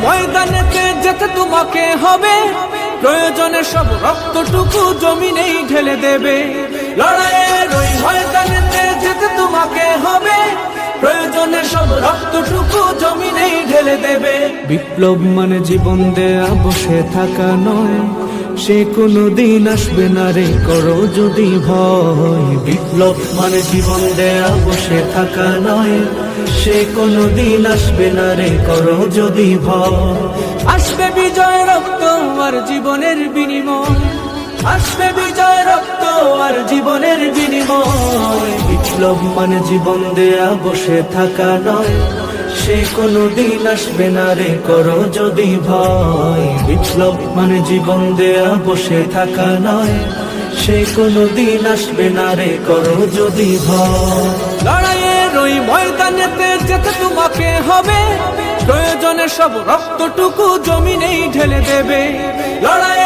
ময়দানেতে যেতে তোমাকে হবে, প্রয়োজনে সব রক্তটুকু জমিনেই ঢেলে দেবে। লড়াইয়ের ওই ময়দানেতে যেতে তোমাকে হবে, প্রয়োজনে সব রক্তটুকু জমিনেই ঢেলে দেবে। বিপ্লব মানে জীবন দেয়া বসে থাকা নয়, সে কোনো দিন আসবে না রে করো যদি ভয়। বিপ্লব মানে জীবন দেয়া বসে থাকা নয়, সে কোনো দিন আসবে না রে করো যদি ভয়। আসবে বিজয় রক্ত আর জীবনের বিনিময়, আসবে বিজয় রক্ত আর জীবনের বিনিময়। বিপ্লব মানে জীবন দেয়া বসে থাকা নয়, সে কোনো দিন আসবে না রে করো যদি ভয়। বিপ্লব মানে জীবন দেয়া বসে থাকা নয়, সে কোনো দিন আসবে না রে করো যদি ভয়। লড়াইয়ের ওই ময়দানেতে যেতে তোমাকে হবে, প্রয়োজনে সব রক্তটুকু জমিনেই ঢেলে দেবে। লড়াই